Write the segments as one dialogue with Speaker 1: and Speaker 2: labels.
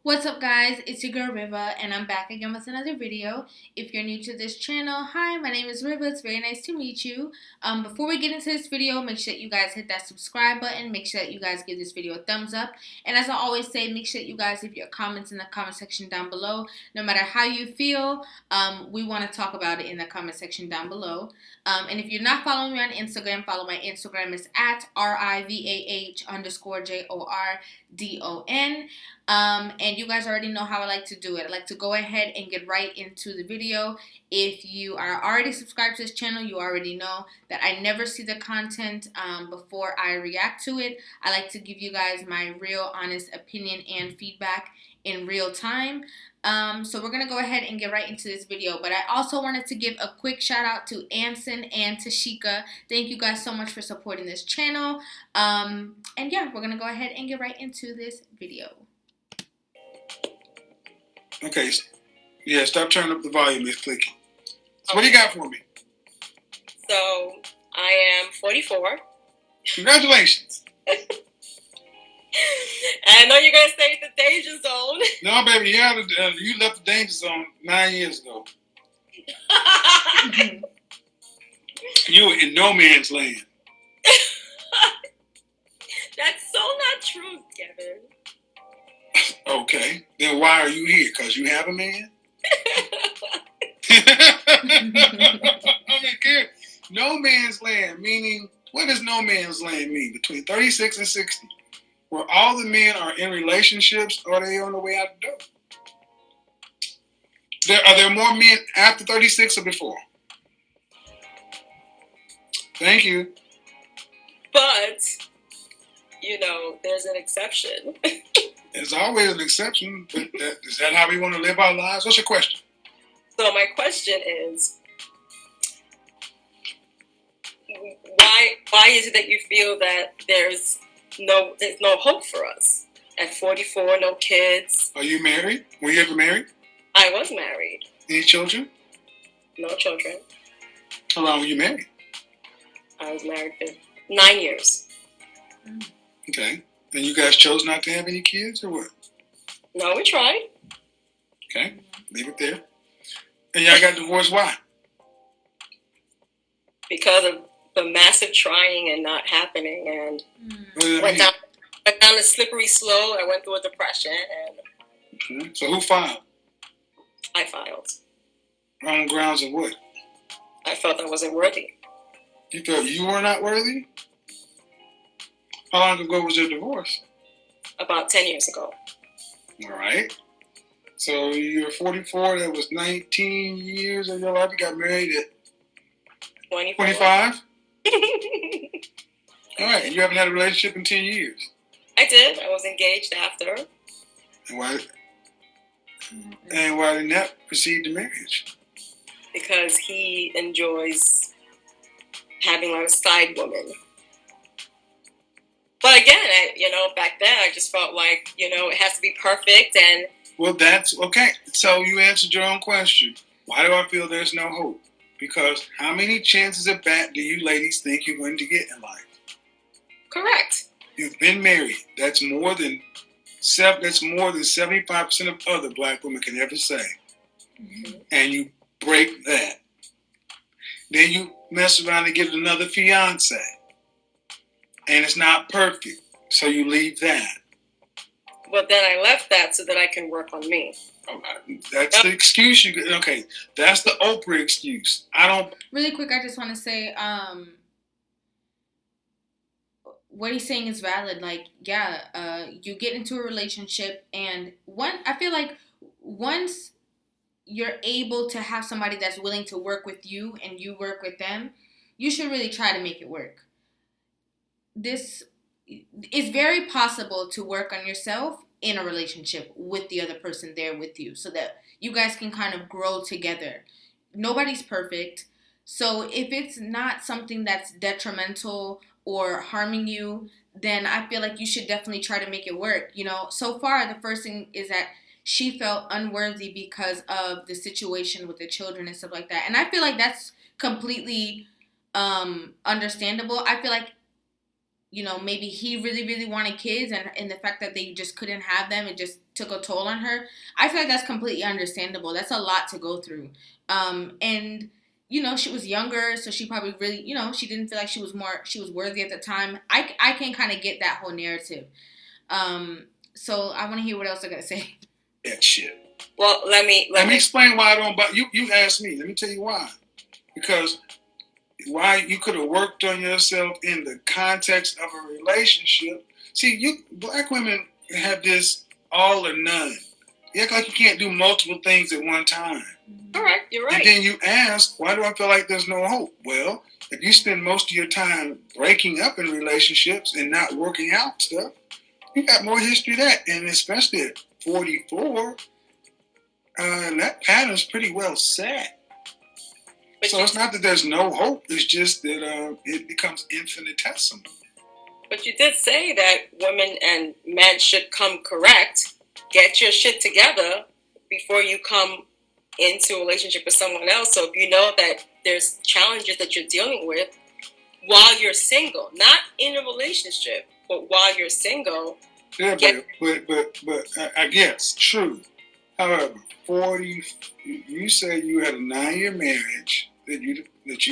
Speaker 1: What's up, guys? It's your girl Riva, and I'm back again with another video. If you're new to this channel, hi, my name is Riva. It's very nice to meet you. Before we get into this video, make sure that you guys hit that subscribe button. Make sure that you guys give this video a thumbs up. And as I always say, make sure that you guys leave your comments in the comment section down below. No matter how you feel, we want to talk about it in the comment section down below. And if you're not following me on Instagram, follow my Instagram. It's at RIVAH_JORDON. And you guys already know how I like to do it. I like to go ahead and get right into the video. If you are already subscribed to this channel, you already know that I never see the content before I react to it. I like to give you guys my real honest opinion and feedback in real time. So we're going to go ahead and get right into this video. But I also wanted to give a quick shout out to Anson and Tashika. Thank you guys so much for supporting this channel. And yeah, we're going to go ahead and get right into this video.
Speaker 2: Okay, yeah, stop turning up the volume. It's clicking. So what do you got for me?
Speaker 3: So, I am 44.
Speaker 2: Congratulations.
Speaker 3: I know you're going to say the danger zone.
Speaker 2: No, baby, you left the danger zone 9 years ago. You were in no man's land.
Speaker 3: That's so not true, Kevin.
Speaker 2: Okay, then why are you here? Because you have a man? I mean, no man's land, meaning, what does no man's land mean? Between 36 and 60, where all the men are in relationships, or are they on the way out the door? Are there more men after 36 or before? Thank you.
Speaker 3: But, there's an exception.
Speaker 2: There's always an exception, but is that how we want to live our lives? What's your question?
Speaker 3: So my question is, why is it that you feel that there's no hope for us at 44, no kids?
Speaker 2: Are you married? Were you ever married?
Speaker 3: I was married.
Speaker 2: Any children?
Speaker 3: No children.
Speaker 2: How long were you married?
Speaker 3: I was married for 9 years.
Speaker 2: Okay. And you guys chose not to have any kids, or what?
Speaker 3: No, we tried.
Speaker 2: Okay, leave it there. And y'all got divorced, why?
Speaker 3: Because of the massive trying and not happening, and went down a slippery slope. I went through a depression, and
Speaker 2: Okay. So who filed?
Speaker 3: I filed.
Speaker 2: On grounds of what?
Speaker 3: I felt I wasn't worthy.
Speaker 2: You felt you were not worthy? How long ago was your divorce?
Speaker 3: About 10 years ago.
Speaker 2: All right. So you're 44. That was 19 years of your life. You got married at 25? All right. And you haven't had a relationship in 10 years?
Speaker 3: I did. I was engaged after.
Speaker 2: And why didn't that precede the marriage?
Speaker 3: Because he enjoys having like a side woman. But again, back then I just felt like, it has to be perfect. And
Speaker 2: well, that's okay. So you answered your own question. Why do I feel there's no hope? Because how many chances at bat do you ladies think you're going to get in life?
Speaker 3: Correct.
Speaker 2: You've been married. That's more than 75% of other black women can ever say. Mm-hmm. And you break that. Then you mess around and get another fiance. And it's not perfect, so you leave that.
Speaker 3: But then I left that so that I can work on me.
Speaker 2: That's the excuse you get. Okay, that's the Oprah excuse. I don't.
Speaker 1: Really quick, I just want to say, what he's saying is valid. Like, yeah, you get into a relationship, and I feel like once you're able to have somebody that's willing to work with you and you work with them, you should really try to make it work. This is very possible to work on yourself in a relationship with the other person there with you so that you guys can kind of grow together. Nobody's perfect. So if it's not something that's detrimental or harming you, then I feel like you should definitely try to make it work. So far, the first thing is that she felt unworthy because of the situation with the children and stuff like that. And I feel like that's completely understandable. I feel like maybe he really, really wanted kids, and the fact that they just couldn't have them, it just took a toll on her. I feel like that's completely understandable. That's a lot to go through. And she was younger, so she probably really, she didn't feel like she was worthy at the time. I can kind of get that whole narrative. So I want to hear what else they're gonna say.
Speaker 2: That shit.
Speaker 3: Well, let me
Speaker 2: explain why I don't. But you asked me. Let me tell you why. Because why you could have worked on yourself in the context of a relationship. See, black women have this all or none. You act like you can't do multiple things at one time.
Speaker 3: All right, you're right.
Speaker 2: And then you ask, why do I feel like there's no hope? Well, if you spend most of your time breaking up in relationships and not working out stuff, you got more history of that. And especially at 44, that pattern's pretty well set. So it's not that there's no hope. It's just that it becomes infinitesimal.
Speaker 3: But you did say that women and men should come correct. Get your shit together before you come into a relationship with someone else. So if you know that there's challenges that you're dealing with while you're single, not in a relationship, but while you're single.
Speaker 2: Yeah, but I guess true. However, 40. You said you had a 9-year marriage that you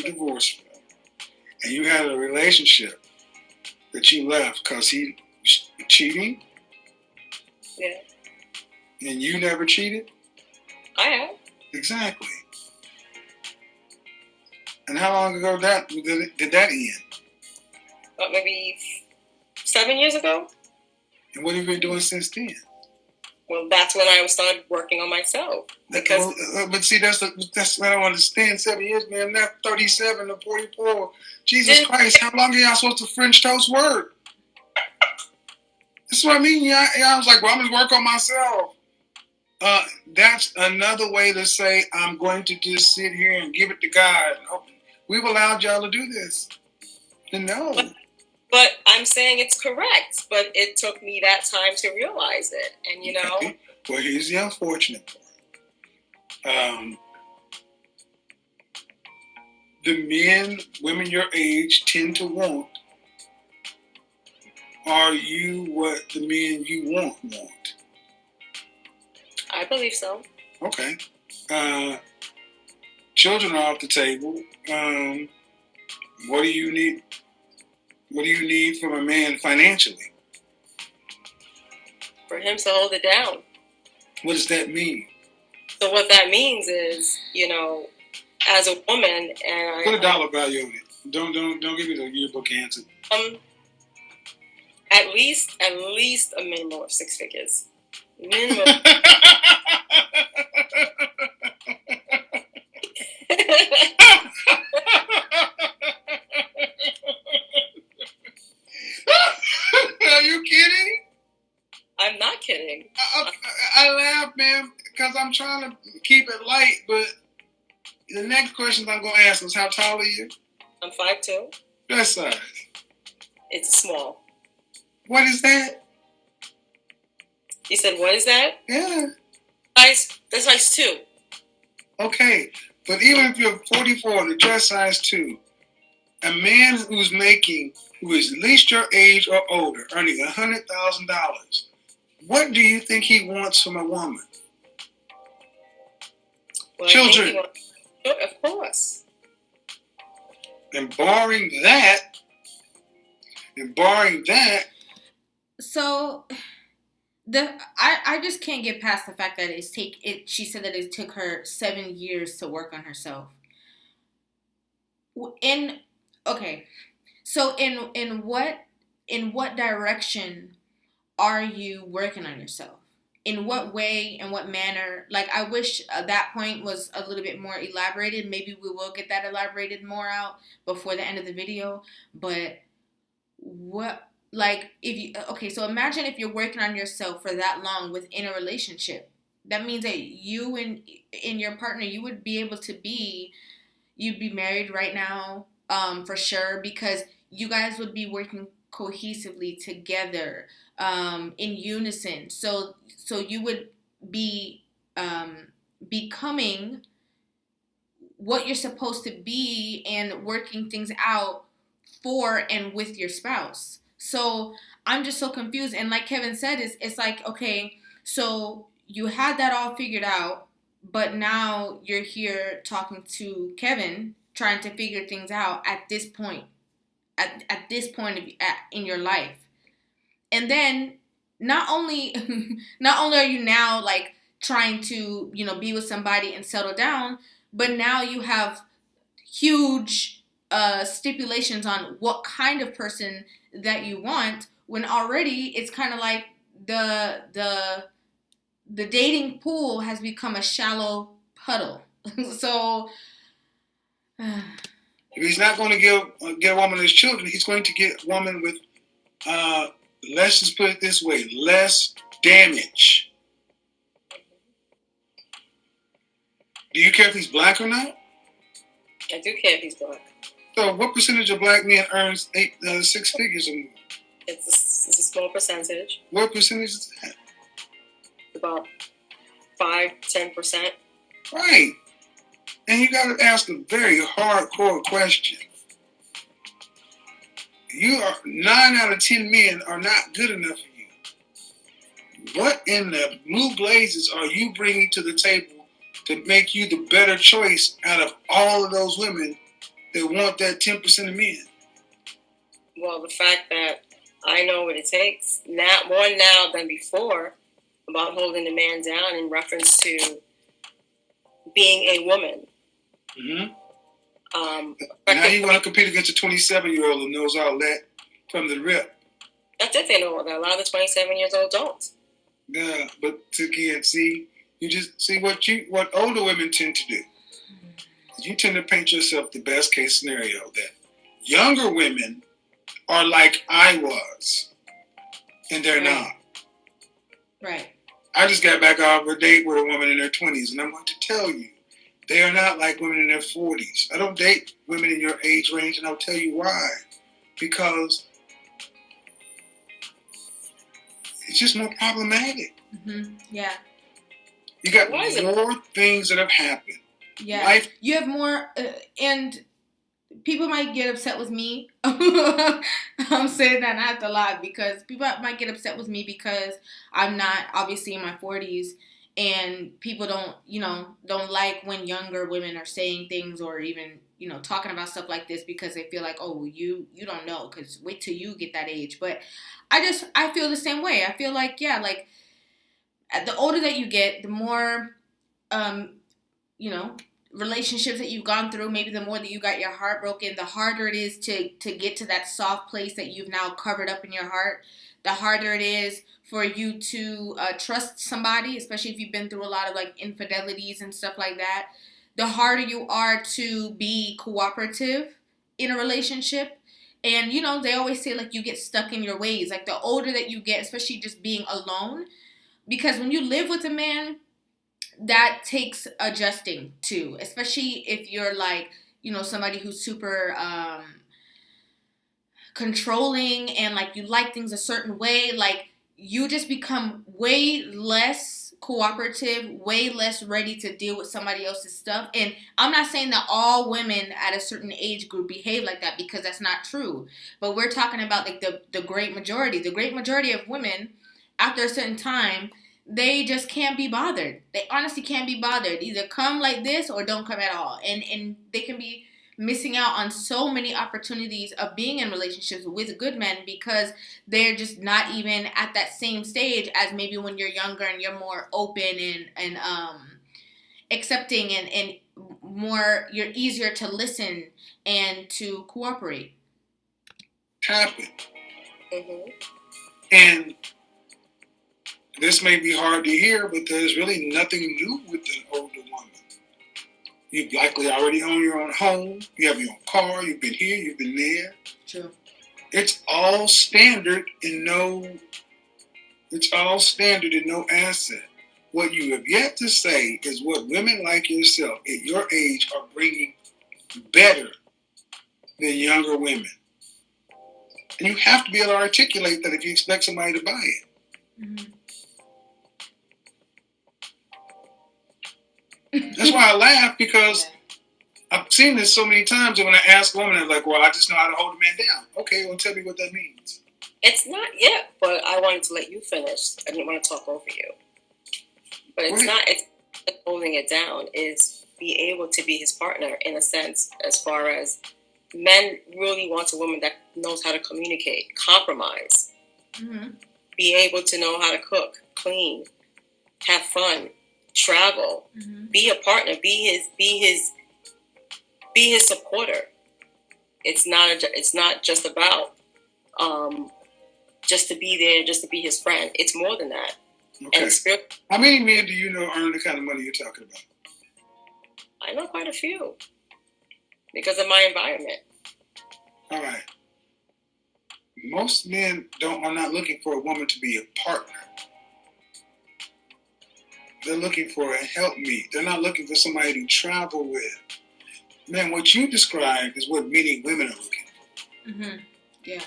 Speaker 2: divorced from, and you had a relationship that you left because he was cheating.
Speaker 3: Yeah.
Speaker 2: And you never cheated?
Speaker 3: I have.
Speaker 2: Exactly. And how long ago did that end?
Speaker 3: Maybe 7 years ago.
Speaker 2: And what have you been doing since then?
Speaker 3: Well, that's when I started working on myself. Because,
Speaker 2: but see, that's what I don't understand. 7 years, man. I'm not 37 or 44. Jesus Christ, how long are y'all supposed to French toast work? That's what I mean. Yeah, I was like, well, I'm going to work on myself. That's another way to say I'm going to just sit here and give it to God. We've allowed y'all to do this. No.
Speaker 3: But I'm saying it's correct. But it took me that time to realize it. And,
Speaker 2: Okay. Well, here's the unfortunate part. The women your age tend to want, are you what the men you want?
Speaker 3: I believe so.
Speaker 2: Okay. Children are off the table. What do you need? What do you need from a man financially?
Speaker 3: For him to hold it down.
Speaker 2: What does that mean?
Speaker 3: So what that means is, as a woman, and
Speaker 2: put a dollar value on it. Don't give me the yearbook answer.
Speaker 3: At least a minimum of 6 figures. Minimum.
Speaker 2: Are you kidding?
Speaker 3: I'm not kidding.
Speaker 2: I laugh, man, because I'm trying to keep it light, but the next question I'm going to ask is, how tall are you?
Speaker 3: I'm 5'2".
Speaker 2: Dress size?
Speaker 3: It's small.
Speaker 2: What is that?
Speaker 3: You said, what is that?
Speaker 2: Yeah.
Speaker 3: That's size 2. Okay,
Speaker 2: but even if you're 44, the dress size 2, a man who is at least your age or older, earning $100,000, what do you think he wants from a woman?
Speaker 3: Well,
Speaker 2: children.
Speaker 3: Of course.
Speaker 2: And barring that.
Speaker 1: So I just can't get past the fact that she said that it took her 7 years to work on herself. So in what direction are you working on yourself? In what way, in what manner? Like, I wish that point was a little bit more elaborated. Maybe we will get that elaborated more out before the end of the video. But so imagine if you're working on yourself for that long within a relationship. That means that you and your partner, you'd be married right now, for sure, because you guys would be working cohesively together, in unison. So you would be becoming what you're supposed to be and working things out for and with your spouse. So I'm just so confused. And like Kevin said, it's like, okay, so you had that all figured out, but now you're here talking to Kevin, trying to figure things out at this point, at this point in your life. And then not only not only are you now like trying to, be with somebody and settle down, but now you have huge stipulations on what kind of person that you want, when already it's kind of like the dating pool has become a shallow puddle. So
Speaker 2: If he's not going to get a woman his children, he's going to get a woman with, let's just put it this way, less damage. Do you care if he's black or not?
Speaker 3: I do care if he's black.
Speaker 2: So what percentage of black men earns 6 figures or more?
Speaker 3: It's a small percentage.
Speaker 2: What percentage is that?
Speaker 3: About 5-10%.
Speaker 2: Right. And you got to ask a very hardcore question. You are 9 out of 10 men are not good enough for you. What in the blue blazes are you bringing to the table to make you the better choice out of all of those women that want that 10% of men?
Speaker 3: Well, the fact that I know what it takes, more now than before, about holding a man down in reference to being a woman.
Speaker 2: Mm-hmm. Now you want to compete against a 27-year-old who knows all that from the rip.
Speaker 3: That's if they know all that. A lot of the 27 years old don't.
Speaker 2: Yeah, but again, see, you just see what older women tend to do. You tend to paint yourself the best case scenario that younger women are like I was, and they're not.
Speaker 1: Right.
Speaker 2: I just got back off a date with a woman in her 20s, and I'm going to tell you, they are not like women in their 40s. I don't date women in your age range, and I'll tell you why. Because it's just more problematic.
Speaker 1: Mm-hmm. Yeah.
Speaker 2: You got more things that have happened.
Speaker 1: Yeah. You have more, and people might get upset with me. I'm saying that not to lie, because people might get upset with me because I'm not obviously in my 40s, and people don't like when younger women are saying things or even, talking about stuff like this, because they feel like, oh, you don't know, because wait till you get that age. But I feel the same way. I feel like, yeah, like the older that you get, the more, relationships that you've gone through, maybe the more that you got your heart broken, the harder it is to get to that soft place that you've now covered up in your heart. The harder it is for you to trust somebody, especially if you've been through a lot of like infidelities and stuff like that. The harder you are to be cooperative in a relationship. And, they always say like you get stuck in your ways. Like the older that you get, especially just being alone, because when you live with a man, that takes adjusting to, especially if you're like, somebody who's super controlling and like you like things a certain way. Like you just become way less cooperative, way less ready to deal with somebody else's stuff. And I'm not saying that all women at a certain age group behave like that, because that's not true. But we're talking about like the great majority. The great majority of women, after a certain time, they just can't be bothered. They honestly can't be bothered. Either come like this or don't come at all. And they can be missing out on so many opportunities of being in relationships with good men, because they're just not even at that same stage as maybe when you're younger and you're more open and accepting and more, you're easier to listen and to cooperate.
Speaker 2: Happen. Mm-hmm. And this may be hard to hear, but there's really nothing new with an older woman. You likely already own your own home. You have your own car. You've been here. You've been there.
Speaker 1: True.
Speaker 2: It's all standard and no asset. What you have yet to say is what women like yourself at your age are bringing better than younger women. And you have to be able to articulate that if you expect somebody to buy it. Mm-hmm. That's why I laugh, because I've seen this so many times, and when I ask a woman, I'm like, well, I just know how to hold a man down. Okay, well, tell me what that means.
Speaker 3: It's not yet, but I wanted to let you finish. I didn't want to talk over you. But it's not. It's holding it down. Is be able to be his partner in a sense, as far as men really want a woman that knows how to communicate, compromise, be able to know how to cook, clean, have fun, travel, be a partner, be his supporter. It's not just about just to be there, just to be his friend. It's more than that.
Speaker 2: Okay. How many men do you know earn the kind of money you're talking about?
Speaker 3: I know quite a few because of my environment.
Speaker 2: All right. Most men are not looking for a woman to be a partner. They're looking for a helpmeet. They're not looking for somebody to travel with. Man, what you described is what many women are looking for.
Speaker 1: Yeah.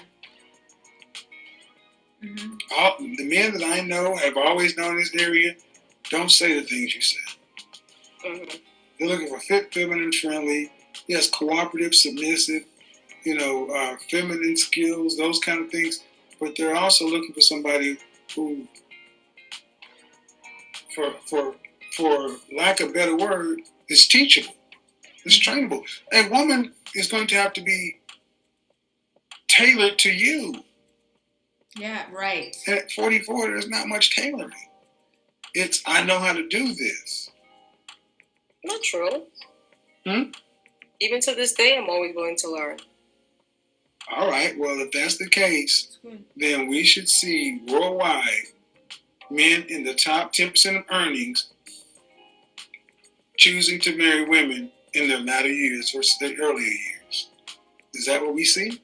Speaker 2: The men that I know have always known in this area don't say the things you said. They're looking for fit, feminine, friendly, yes, cooperative, submissive, feminine skills, those kind of things. But they're also looking for somebody who, for lack of a better word, is teachable, is trainable. A woman is going to have to be tailored to you.
Speaker 1: Yeah, right.
Speaker 2: And at 44, there's not much tailoring. It's, I know how to do this.
Speaker 3: Not true. Even to this day, I'm always willing to learn.
Speaker 2: All right. Well, if that's the case, then we should see worldwide men in the top 10% of earnings choosing to marry women in their latter years versus their earlier years. Is that what we see?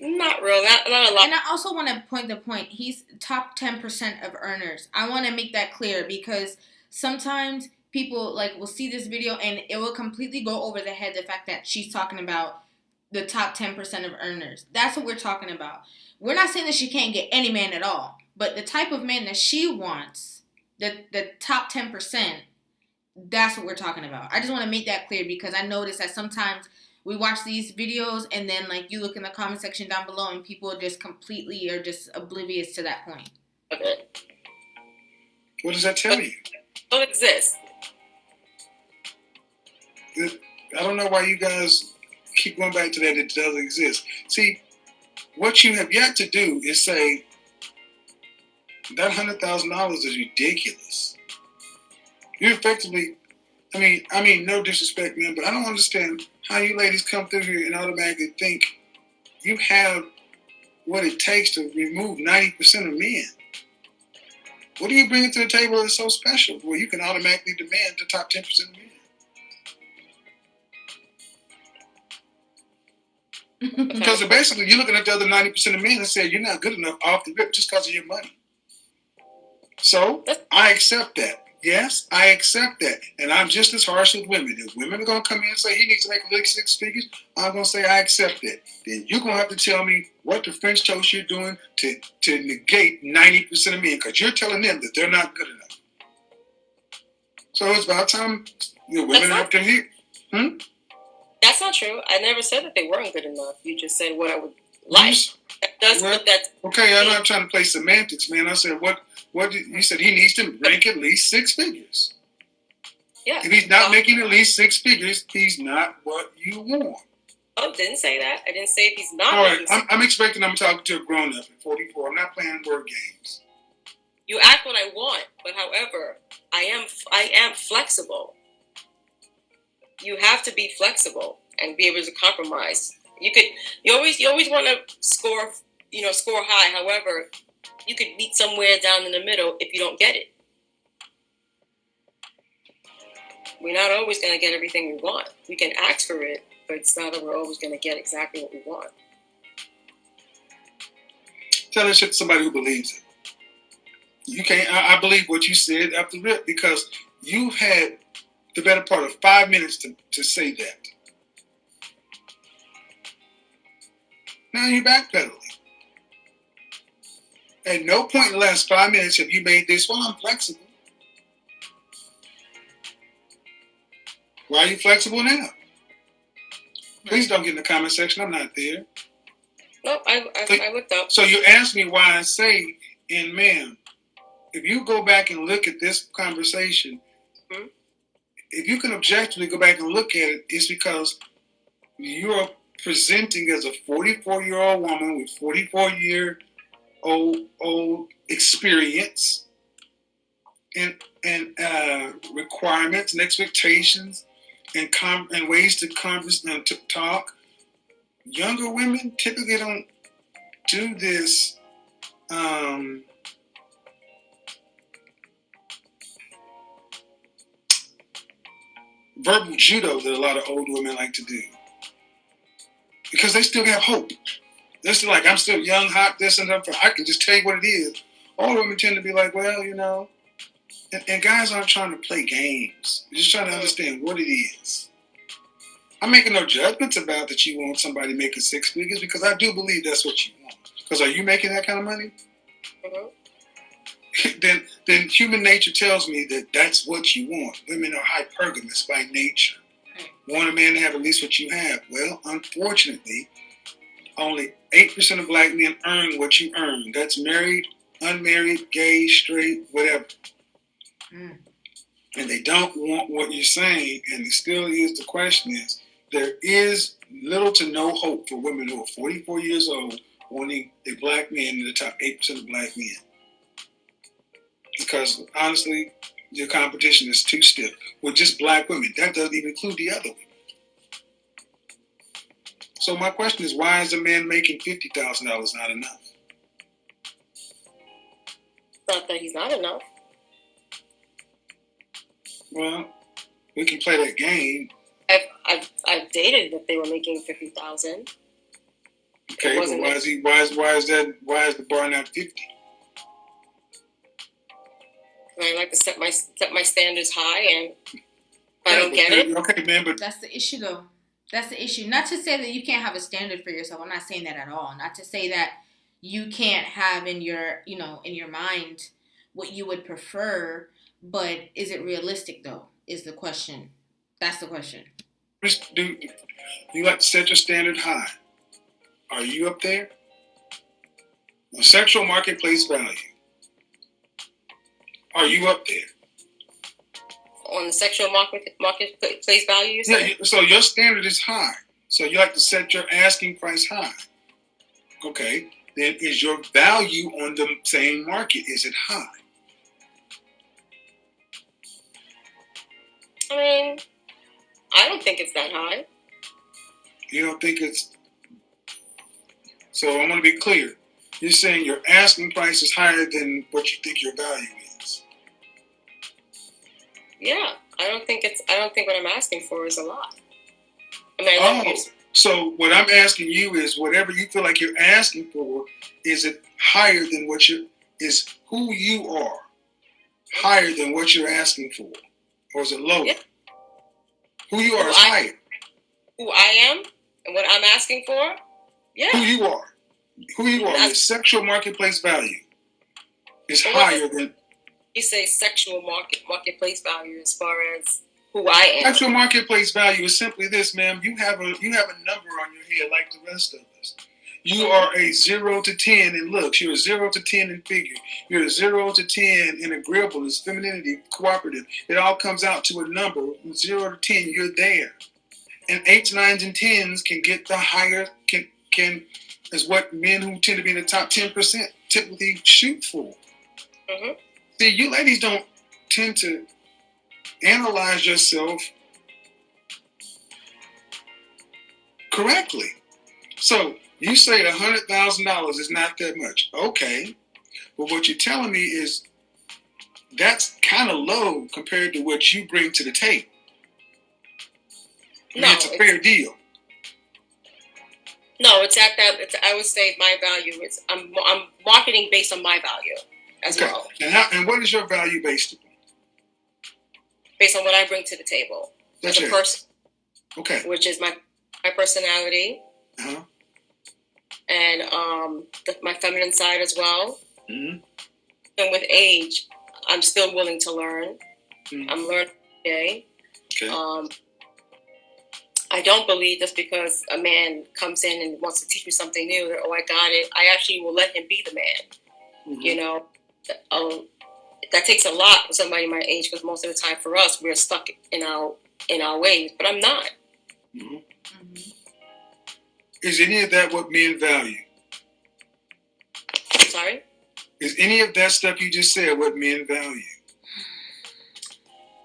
Speaker 3: Not real. Not a lot.
Speaker 1: And I also want to point the point. He's top 10% of earners. I want to make that clear because sometimes people will see this video and it will completely go over the head the fact that she's talking about the top 10% of earners. That's what we're talking about. We're not saying that she can't get any man at all, but the type of man that she wants, the top 10%, that's what we're talking about. I just want to make that clear because I notice that sometimes we watch these videos and then you look in the comment section down below and people just completely are just oblivious to that point.
Speaker 3: Okay.
Speaker 2: What does that tell you?
Speaker 3: Don't exist.
Speaker 2: I don't know why you guys keep going back to that. It doesn't exist. See, what you have yet to do is say that $100,000 is ridiculous. You effectively, I mean, no disrespect, man, but I don't understand how you ladies come through here and automatically think you have what it takes to remove 90% of men. What do you bring to the table that's so special where you can automatically demand the top 10% of men? Because basically you're looking at the other 90% of men and saying you're not good enough off the rip just because of your money. So I accept that. Yes, I accept that. And I'm just as harsh with women. If women are going to come in and say he needs to make at least 6 figures, I'm going to say I accept that. Then you're going to have to tell me what the French toast you're doing to negate 90% of men because you're telling them that they're not good enough. So it's about time women have to hear.
Speaker 3: That's not true. I never said that they weren't good enough. You just said what I would like.
Speaker 2: Okay, I'm not trying to play semantics, man. I said what you said he needs to make at least 6 figures.
Speaker 3: Yeah.
Speaker 2: If he's not making at least 6 figures, he's not what you want.
Speaker 3: Oh, didn't say that. I didn't say if he's not.
Speaker 2: All right, I'm expecting I'm talking to a grown up at 44. I'm not playing word games.
Speaker 3: You act what I want, but however, I am flexible. You have to be flexible and be able to compromise. You always want to score high. However, you could meet somewhere down in the middle if you don't get it. We're not always going to get everything we want. We can ask for it, but it's not that we're always going to get exactly what we want.
Speaker 2: Tell that shit to somebody who believes it. You can't. I believe what you said after the rip because you had the better part of 5 minutes to say that. Now you're backpedaling. At no point in the last 5 minutes have you made this, well, I'm flexible. Why are you flexible now? Please don't get in the comment section. I'm not there.
Speaker 3: No, I looked up.
Speaker 2: So you asked me why I say, and ma'am, if you go back and look at this conversation, if you can objectively go back and look at it, it's because you're presenting as a 44-year-old woman with 44-year-old experience and requirements and expectations and ways to converse and to talk. Younger women typically don't do this. Verbal judo that a lot of old women like to do because they still have hope. They're still like, I'm still young, hot, this and that. I can just tell you what it is. Old women tend to be like, well, you know, and guys aren't trying to play games. They're just trying to understand what it is. I'm making no judgments about that you want somebody making six figures because I do believe that's what you want. Because are you making that kind of money?
Speaker 3: Mm-hmm.
Speaker 2: Then human nature tells me that that's what you want. Women are hypergamous by nature. Want a man to have at least what you have. Well, unfortunately, only 8% of black men earn what you earn. That's married, unmarried, gay, straight, whatever. And they don't want what you're saying. And it still is, the question is, there is little to no hope for women who are 44 years old wanting a black man in the top 8% of black men. Because honestly, your competition is too stiff with just black women. That doesn't even include the other women. So my question is, why is a man making $50,000 not enough?
Speaker 3: Not that he's not enough.
Speaker 2: Well, we can play that game.
Speaker 3: I've dated that they were making 50,000.
Speaker 2: Okay, but why is the bar not 50?
Speaker 3: I like to set my standards high, and if I don't get it.
Speaker 2: Okay, man, but
Speaker 1: that's the issue, though. That's the issue. Not to say that you can't have a standard for yourself. I'm not saying that at all. Not to say that you can't have in your mind what you would prefer, but is it realistic though? Is the question. That's the question.
Speaker 2: Do you like to set your standard high? Are you up there? On sexual marketplace value, are you up there?
Speaker 3: On the sexual marketplace value?
Speaker 2: Yeah, so your standard is high. So you like to set your asking price high. Okay, then is your value on the same market, is it high?
Speaker 3: I mean, I don't think it's that high.
Speaker 2: You don't think it's... So I want to be clear. You're saying your asking price is higher than what you think your value is.
Speaker 3: Yeah, I don't think what I'm asking for is a lot. I mean,
Speaker 2: so what I'm asking you is, whatever you feel like you're asking for, is it higher than is who you are higher than what you're asking for? Or is it lower?
Speaker 3: Yeah.
Speaker 2: Who you are is higher.
Speaker 3: Who I am and what I'm asking for? Yeah.
Speaker 2: Who you are. Your sexual marketplace value is higher than...
Speaker 3: You say sexual marketplace value as far as who I am.
Speaker 2: Sexual marketplace value is simply this, ma'am. You have a number on your head like the rest of us. You are a 0 to 10 in looks. You're a 0 to 10 in figure. You're a 0 to 10 in agreeableness, femininity, cooperative. It all comes out to a number. From 0 to 10, you're there. And 8s, 9s, and 10s can get the higher, can is what men who tend to be in the top 10% typically shoot for.
Speaker 3: Mm-hmm.
Speaker 2: See, you ladies don't tend to analyze yourself correctly. So you say $100,000 is not that much. Okay. But what you're telling me is that's kind of low compared to what you bring to the table. It's a fair deal.
Speaker 3: No, it's at that. I would say my value is I'm marketing based on my value as well.
Speaker 2: And what is your value based upon?
Speaker 3: Based on what I bring to the table as a person.
Speaker 2: Okay.
Speaker 3: Which is my personality.
Speaker 2: Uh-huh.
Speaker 3: And my feminine side as well.
Speaker 2: Mm-hmm.
Speaker 3: And with age, I'm still willing to learn. Mm-hmm. I'm learning every day.
Speaker 2: Okay.
Speaker 3: I don't believe just because a man comes in and wants to teach me something new that, oh, I got it. I actually will let him be the man.
Speaker 2: Mhm.
Speaker 3: You know, that takes a lot for somebody my age, because most of the time for us, we're stuck in our ways. But I'm not.
Speaker 2: Mhm.
Speaker 1: Mhm.
Speaker 2: Is any of that what men value?
Speaker 3: I'm sorry?
Speaker 2: Is any of that stuff you just said what men value?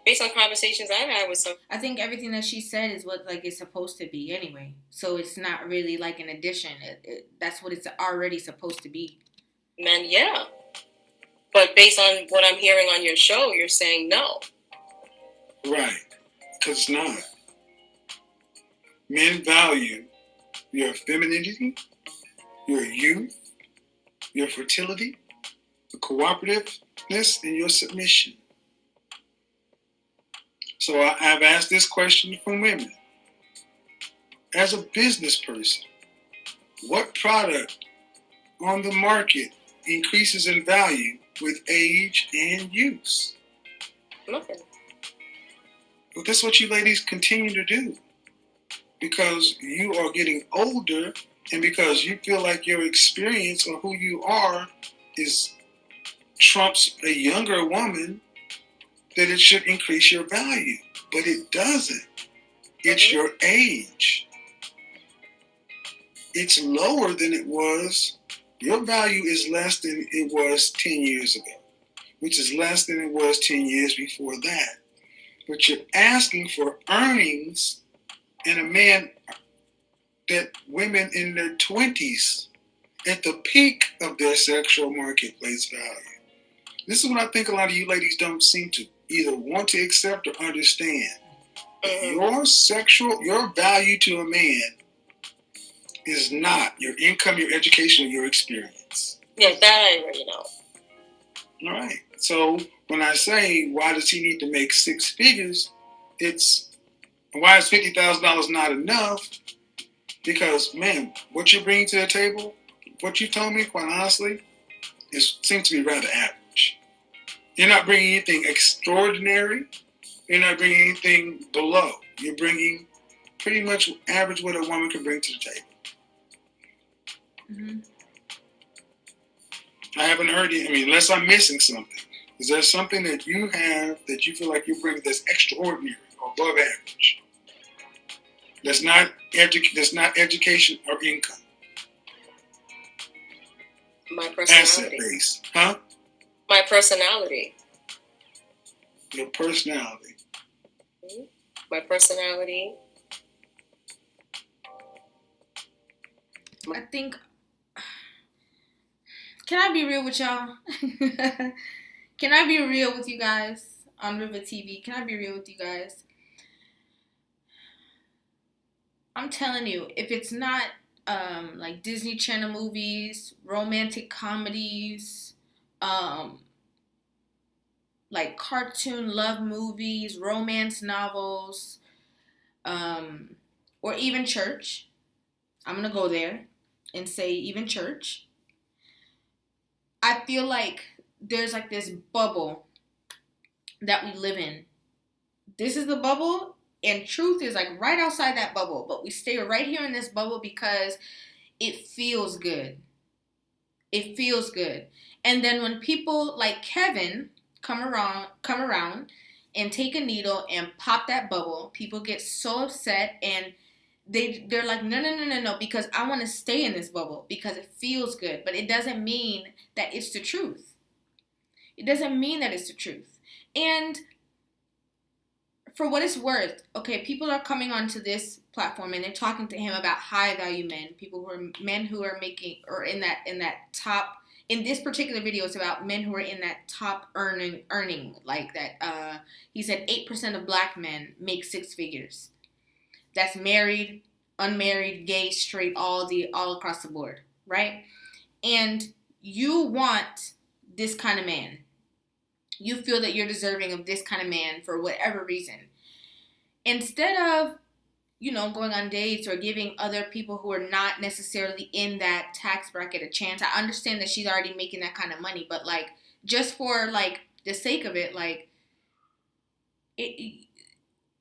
Speaker 3: Based on conversations I've had with some,
Speaker 1: I think everything that she said is what like it's supposed to be anyway. So it's not really like an addition. That's what it's already supposed to be.
Speaker 3: men, yeah. But based on what I'm hearing on your show, you're saying no.
Speaker 2: Right. Because it's not. Men value your femininity, your youth, your fertility, your cooperativeness, and your submission. So I've asked this question from women. As a business person, what product on the market increases in value with age and use?
Speaker 3: Nothing.
Speaker 2: Well, that's what you ladies continue to do. Because you are getting older and because you feel like your experience or who you are is trumps a younger woman, that it should increase your value. But it doesn't. It's your age. It's lower than it was. Your value is less than it was 10 years ago, which is less than it was 10 years before that. But you're asking for earnings in a man that women in their 20s, at the peak of their sexual marketplace value. This is what I think a lot of you ladies don't seem to either want to accept or understand. Your value to a man is not your income, your education, or your experience.
Speaker 3: Yeah, that I already know.
Speaker 2: All right. So when I say, why does he need to make six figures? It's, why is $50,000 not enough? Because, man, what you're bringing to the table, what you told me, quite honestly, seems to be rather average. You're not bringing anything extraordinary. You're not bringing anything below. You're bringing pretty much average what a woman can bring to the table.
Speaker 1: Mm-hmm.
Speaker 2: I haven't heard you. I mean, unless I'm missing something. Is there something that you have that you feel like you bring that's extraordinary or above average? That's not education or income.
Speaker 3: My personality.
Speaker 2: Asset base, huh?
Speaker 3: My personality.
Speaker 2: Your personality.
Speaker 3: Mm-hmm. My personality.
Speaker 1: I think. Can I be real with y'all? Can I be real with you guys on Rivah TV? Can I be real with you guys? I'm telling you, if it's not like Disney Channel movies, romantic comedies, like cartoon love movies, romance novels, or even church, I'm gonna go there and say even church. I feel like there's like this bubble that we live in. This is the bubble, and truth is like right outside that bubble, but we stay right here in this bubble because it feels good. It feels good. And then when people like Kevin come around and take a needle and pop that bubble, people get so upset and they're like, no, because I want to stay in this bubble because it feels good. But it doesn't mean that it's the truth. It doesn't mean that it's the truth. And for what it's worth, okay, people are coming onto this platform and they're talking to him about high value men, people who are men who are making or in that top. In this particular video, it's about men who are in that top earning like that. He said 8% of black men make six figures. That's married, unmarried, gay, straight, all across the board, right? And you want this kind of man. You feel that you're deserving of this kind of man for whatever reason. Instead of, going on dates or giving other people who are not necessarily in that tax bracket a chance. I understand that she's already making that kind of money, but like just for like the sake of it, like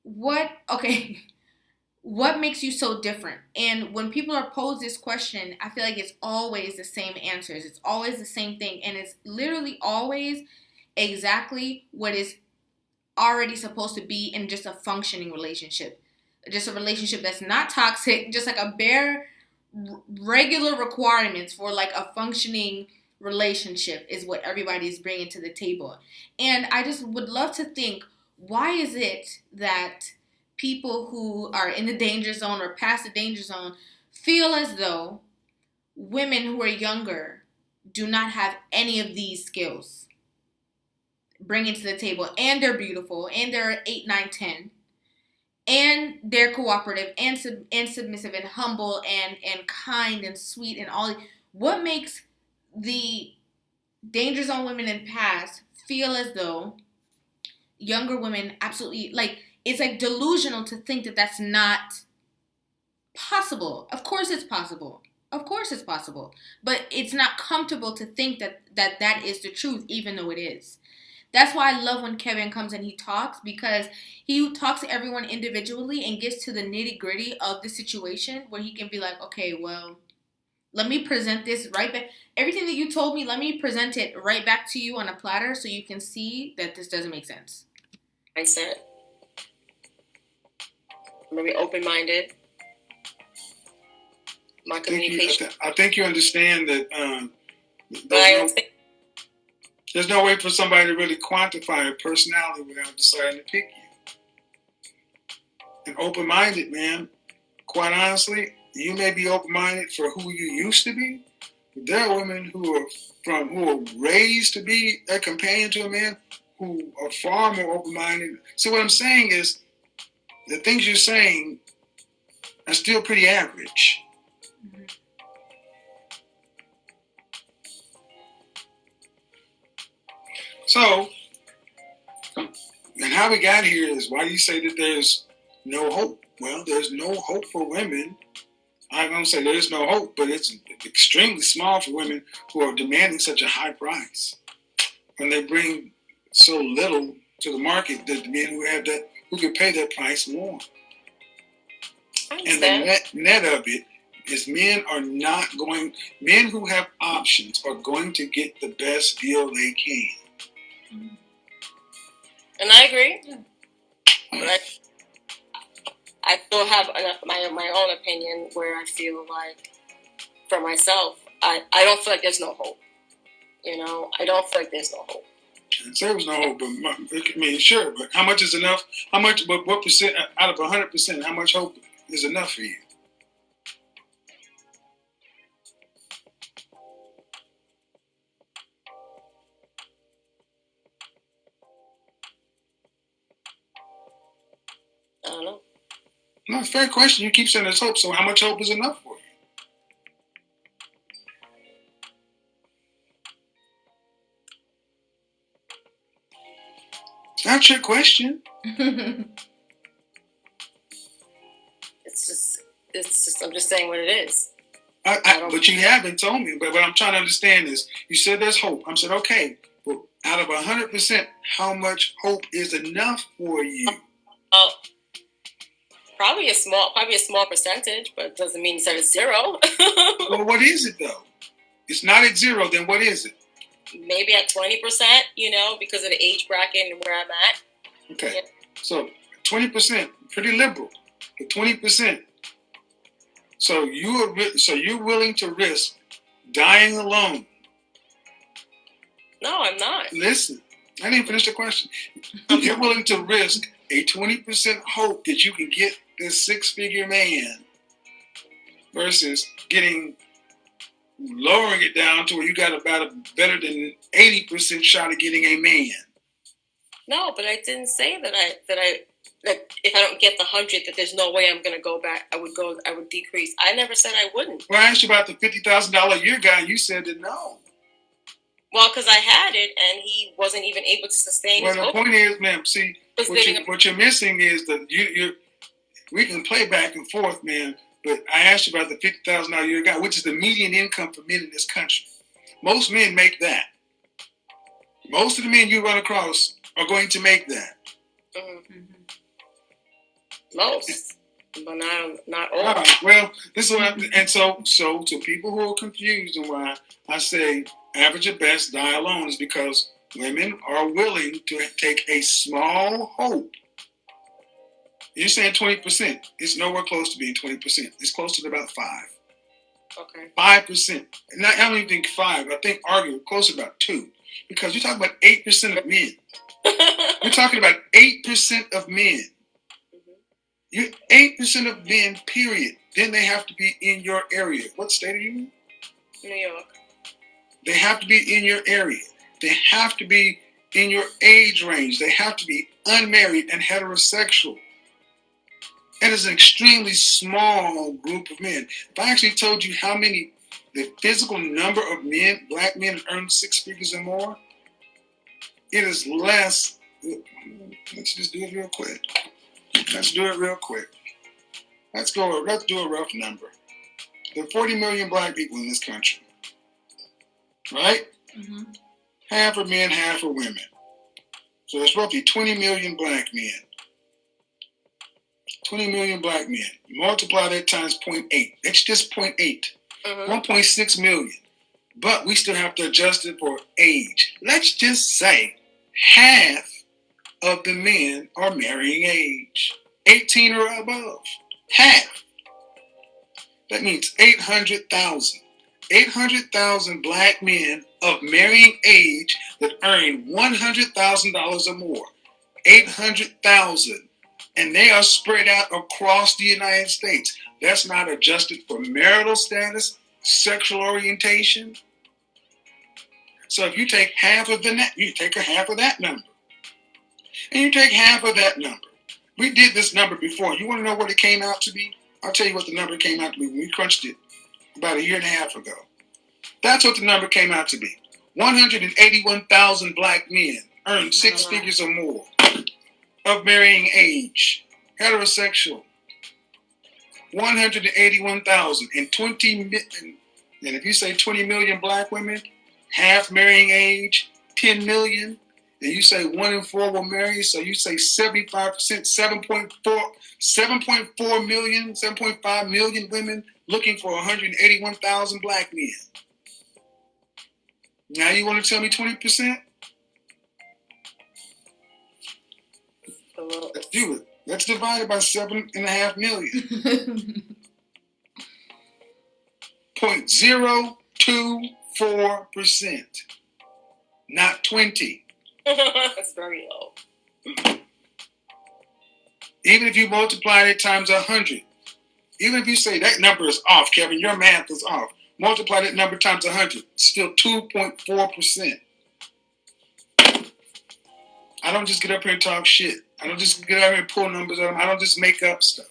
Speaker 1: what what makes you so different? And when people are posed this question, I feel like it's always the same answers. It's always the same thing. And it's literally always exactly what is already supposed to be in just a functioning relationship. Just a relationship that's not toxic, just like a bare regular requirements for like a functioning relationship is what everybody is bringing to the table. And I just would love to think, why is it that people who are in the danger zone or past the danger zone feel as though women who are younger do not have any of these skills bringing to the table, and they're beautiful, and they're 8, 9, 10, and they're cooperative and and submissive and humble and kind and sweet and all. What makes the danger zone women in past feel as though younger women absolutely, like, it's like delusional to think that that's not possible? Of course it's possible. Of course it's possible. But it's not comfortable to think that is the truth, even though it is. That's why I love when Kevin comes and he talks, because he talks to everyone individually and gets to the nitty gritty of the situation, where he can be like, okay, well, let me present this right back. Everything that you told me, let me present it right back to you on a platter so you can see that this doesn't make sense.
Speaker 3: I said, I'm going to be open-minded. My communication.
Speaker 2: I think you understand that there's no way for somebody to really quantify a personality without deciding to pick you. And open-minded, man, quite honestly, you may be open-minded for who you used to be, but there are women who are raised to be a companion to a man who are far more open-minded. So what I'm saying is, the things you're saying are still pretty average.
Speaker 1: Mm-hmm.
Speaker 2: So, and how we got here is, why do you say that there's no hope? Well, there's no hope for women. I'm going to say there's no hope, but it's extremely small for women who are demanding such a high price. When they bring so little to the market that the men who can pay that price want. And the net of it is men who have options are going to get the best deal they can.
Speaker 3: And I agree. Yeah. But I still have my own opinion, where I feel like, for myself, I don't feel like there's no hope. You know, I don't feel like there's no hope.
Speaker 2: There was no hope, but I mean, sure, but how much is enough? How much? What percent out of 100%? How much hope is enough for you?
Speaker 3: I don't know.
Speaker 2: No, fair question. You keep saying there's hope, so how much hope is enough for you? It's not your question.
Speaker 3: It's just, I'm just saying what it is.
Speaker 2: But you haven't told me. But what I'm trying to understand is, you said there's hope. I said, okay, but out of 100%, how much hope is enough for you?
Speaker 3: Probably a small percentage, but it doesn't mean that it's zero.
Speaker 2: Well, what is it though? It's not at zero. Then what is it?
Speaker 3: Maybe at 20%. You know, because of the age bracket and where I'm at.
Speaker 2: Okay, yeah. So 20%, pretty liberal, but 20%. So you're willing to risk dying alone?
Speaker 3: No, I'm not.
Speaker 2: Listen, I didn't finish the question. You're willing to risk a 20% hope that you can get this 6-figure man versus lowering it down to where you got about a better than 80% shot of getting a man?
Speaker 3: No, but I didn't say that if I don't get the 100, that there's no way I'm going to go back. I would decrease. I never said I wouldn't.
Speaker 2: Well, I asked you about the $50,000 a year guy, and you said that no.
Speaker 3: Well, because I had it, and he wasn't even able to sustain.
Speaker 2: Well, the point is, ma'am, see, what you're missing is that we can play back and forth, man. But I asked you about the $50,000 a year guy, which is the median income for men in this country. Most men make that. Most of the men you run across are going to make that.
Speaker 3: Mm-hmm. Most. but not
Speaker 2: All
Speaker 3: all.
Speaker 2: right. Well, this is what and so to people who are confused and why I say average at best, die alone is because women are willing to take a small hope. You're saying 20%. It's nowhere close to being 20%. It's closer to about 5.
Speaker 3: Okay.
Speaker 2: 5%. And I don't even think 5. I think arguably close to about 2. Because you're talking about 8% of men. You're talking about 8% of men. You 8% of men, period. Then they have to be in your area. What state are you in?
Speaker 3: New York.
Speaker 2: They have to be in your area. They have to be in your age range. They have to be unmarried and heterosexual. It is an extremely small group of men. If I actually told you how many, the physical number of men, black men, earn 6 figures or more, it is less. Let's just do it real quick. Let's do it real quick. Let's do a rough number. There are 40 million black people in this country, right?
Speaker 1: Mm-hmm.
Speaker 2: Half are men, half are women. So that's roughly 20 million black men. 20 million black men. Multiply that times 0.8. That's just 0.8. 1.6 million. But we still have to adjust it for age. Let's just say half of the men are marrying age. 18 or above. Half. That means 800,000. 800,000 black men of marrying age that earn $100,000 or more. 800,000. And they are spread out across the United States. That's not adjusted for marital status, sexual orientation. So if you take half of you take a half of that number. And you take half of that number. We did this number before. You want to know what it came out to be? I'll tell you what the number came out to be when we crunched it about a year and a half ago. That's what the number came out to be. 181,000 black men earn 6 figures or more of marrying age, heterosexual. 181,000 and 20 million. And if you say 20 million black women, half marrying age, 10 million, and you say 1 in 4 will marry, so you say 75%, 7.4 million, 7.5 million women looking for 181,000 black men. Now you want to tell me 20%? Let's do it. Let's divide it by 7.5 million. 0.024%. Not 20.
Speaker 3: That's very low.
Speaker 2: Even if you multiply it times 100, even if you say that number is off, Kevin, your math is off. Multiply that number times 100, still 2.4%. I don't just get up here and talk shit. I don't just get up here and pull numbers out. I don't just make up stuff.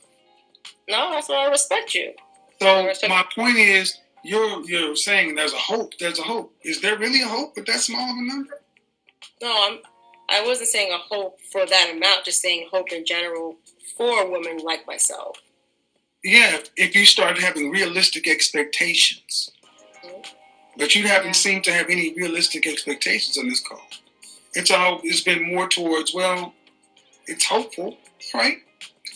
Speaker 3: No, that's why I respect you.
Speaker 2: So my point is, you're saying there's a hope. There's a hope. Is there really a hope with that small of a number?
Speaker 3: No, I wasn't saying a hope for that amount. Just saying hope in general for women like myself.
Speaker 2: Yeah, if you start having realistic expectations. Mm-hmm. But you haven't seemed to have any realistic expectations on this call. It's been more towards, well, it's hopeful, right?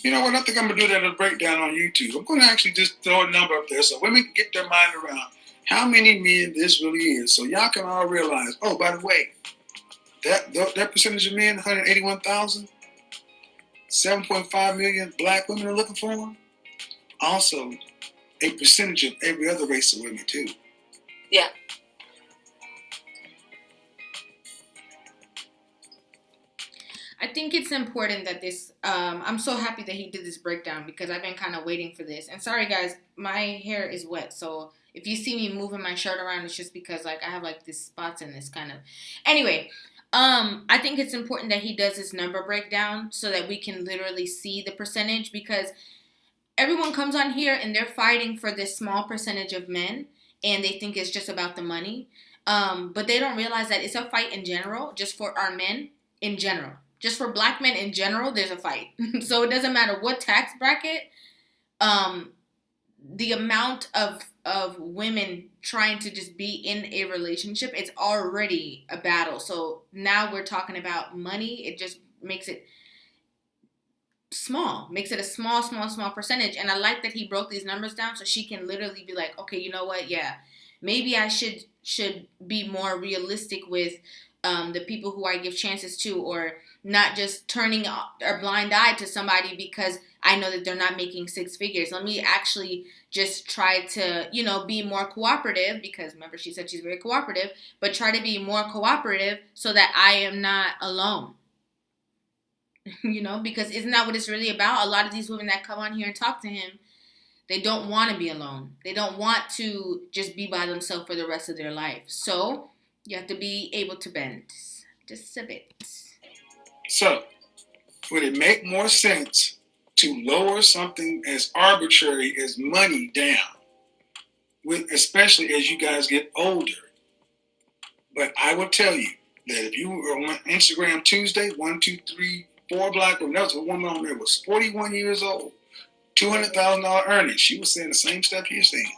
Speaker 2: You know what? I think I'm going to do that as a breakdown on YouTube. I'm going to actually just throw a number up there so women can get their mind around how many men this really is. So y'all can all realize, oh, by the way, that percentage of men, 181,000, 7.5 million black women are looking for them. Also, a percentage of every other race of women, too.
Speaker 3: Yeah.
Speaker 1: I think it's important that this, I'm so happy that he did this breakdown because I've been kind of waiting for this. And sorry, guys, my hair is wet. So if you see me moving my shirt around, it's just because like I have like these spots in this kind of. Anyway, I think it's important that he does this number breakdown so that we can literally see the percentage because everyone comes on here and they're fighting for this small percentage of men and they think it's just about the money. But they don't realize that it's a fight in general, just for our men in general. Just for black men in general, there's a fight. So it doesn't matter what tax bracket, the amount of women trying to just be in a relationship, it's already a battle. So now we're talking about money. It just makes it small, makes it a small percentage. And I like that he broke these numbers down so she can literally be like, okay, you know what? Yeah, maybe I should be more realistic with the people who I give chances to, or not just turning a blind eye to somebody because I know that they're not making six figures. Let me actually just try to, be more cooperative, because remember she said she's very cooperative, but try to be more cooperative so that I am not alone. Because isn't that what it's really about? A lot of these women that come on here and talk to him, they don't want to be alone. They don't want to just be by themselves for the rest of their life. So you have to be able to bend just a bit.
Speaker 2: So, would it make more sense to lower something as arbitrary as money down, especially as you guys get older? But I will tell you that if you were on Instagram Tuesday, 1, 2, 3, 4 black women, there was a woman on there who was 41 years old, $200,000 earnings. She was saying the same stuff you're saying.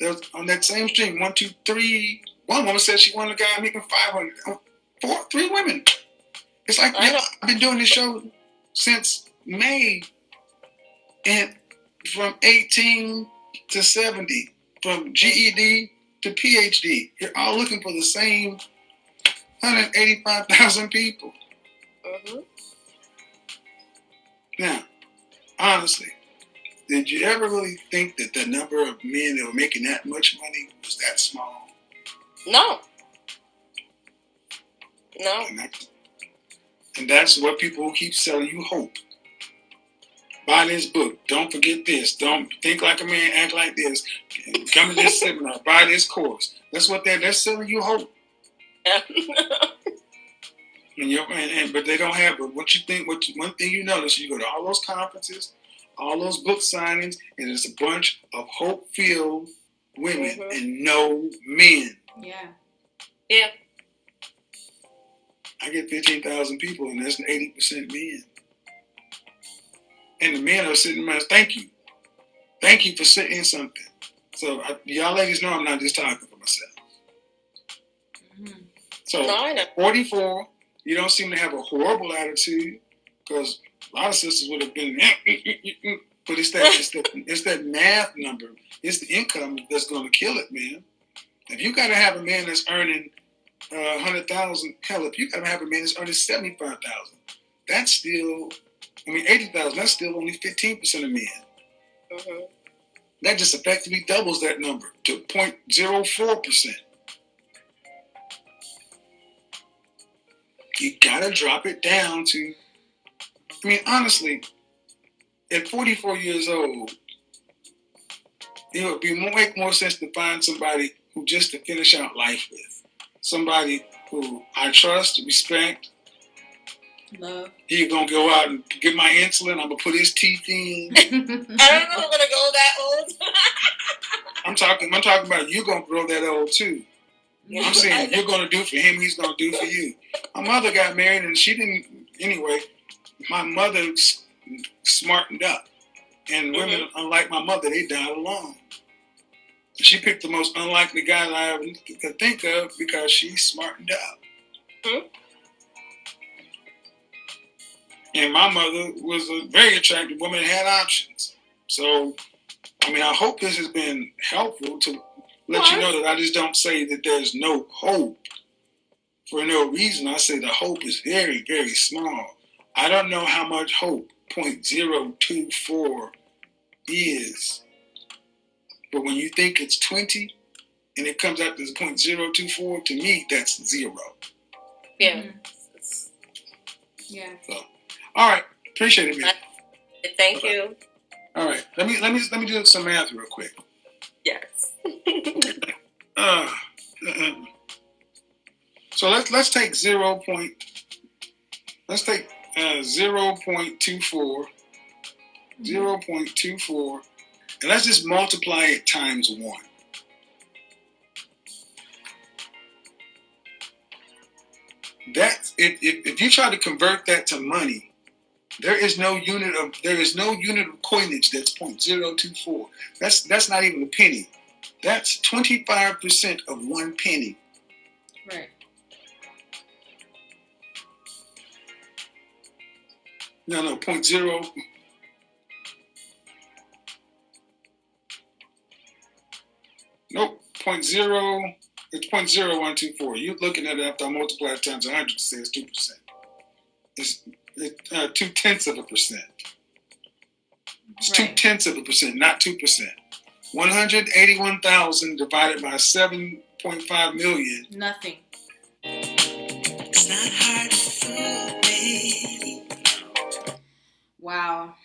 Speaker 2: There was, on that same stream, 1, 2, 3. One woman said she wanted a guy making 500. 3 women. It's like, I've been doing this show since May, and from 18 to 70, from GED to PhD, you're all looking for the same 185,000 people.
Speaker 3: Mm-hmm.
Speaker 2: Now, honestly, did you ever really think that the number of men that were making that much money was that small?
Speaker 3: No.
Speaker 2: And that's what people keep selling you hope. Buy this book. Don't forget this. Don't think like a man, act like this. Come to this seminar. Buy this course. That's what they're selling you hope. But they don't have. But what you think? One thing you notice, you go to all those conferences, all those book signings, and it's a bunch of hope-filled women and no men.
Speaker 1: Yeah.
Speaker 3: Yeah.
Speaker 2: I get 15,000 people, and that's 80% men. And the men are sitting around, thank you. Thank you for saying something. So y'all ladies know I'm not just talking for myself. Mm-hmm. So no, I know. 44, you don't seem to have a horrible attitude, because a lot of sisters would have been, but it's that math number. It's the income that's going to kill it, man. If you got to have a man that's earning 100,000, hell, if you got to have a man that's earning 75,000, that's still, 80,000, that's still only 15% of men. Mm-hmm. That just effectively doubles that number to 0.04%. You gotta drop it down to, honestly, at 44 years old, it would make more sense to find somebody who just to finish out life with. Somebody who I trust, respect.
Speaker 1: Love.
Speaker 2: He's gonna go out and get my insulin. I'm gonna put his teeth in.
Speaker 3: I don't know if I'm gonna go that old.
Speaker 2: I'm talking about you gonna grow that old too. I'm saying you're gonna do for him, he's gonna do for you. My mother got married and she didn't. Anyway, my mother smartened up, and women, unlike my mother, they died alone. She picked the most unlikely guy that I ever could think of because she smartened up. Mm-hmm. And my mother was a very attractive woman and had options. So, I hope this has been helpful to let you know that I just don't say that there's no hope for no reason. I say the hope is very, very small. I don't know how much hope 0.024 is. But when you think it's 20 and it comes out as 0.024, to me, that's zero.
Speaker 3: Yeah.
Speaker 1: Mm-hmm. Yeah.
Speaker 2: So, all right. Appreciate it, man.
Speaker 3: Thank you.
Speaker 2: All right. Let me do some math real quick.
Speaker 3: Yes.
Speaker 2: So let's take 0.24, and let's just multiply it times 1. That's if you try to convert that to money, there is no unit of coinage that's 0.024. That's not even a penny. That's 25% of 1 penny.
Speaker 1: Right.
Speaker 2: No, 0.0. Nope, 0.0. It's 0.0124. You're looking at it after I multiply it times 100 to say it's 2%. It's 0.2%. It's
Speaker 1: Right.
Speaker 2: 0.2%, not 2%. 181,000 divided by 7.5 million.
Speaker 1: Nothing.
Speaker 4: It's not hard to fool me.
Speaker 1: Wow.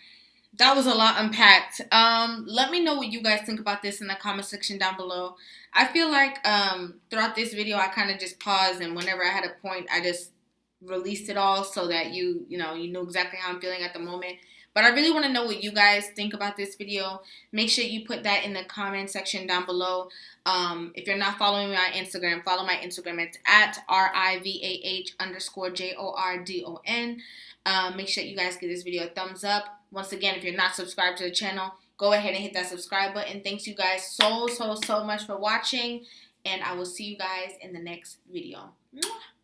Speaker 1: That was a lot unpacked. Let me know what you guys think about this in the comment section down below. I feel like throughout this video I kind of just paused, and whenever I had a point I just released it all so that you know exactly how I'm feeling at the moment. But I really want to know what you guys think about this video. Make sure you put that in the comment section down below. If you're not following me on Instagram, follow my Instagram. It's at RIVAH_JORDON. Make sure you guys give this video a thumbs up. Once again, if you're not subscribed to the channel, go ahead and hit that subscribe button. Thanks you guys so much for watching, and I will see you guys in the next video. Mwah.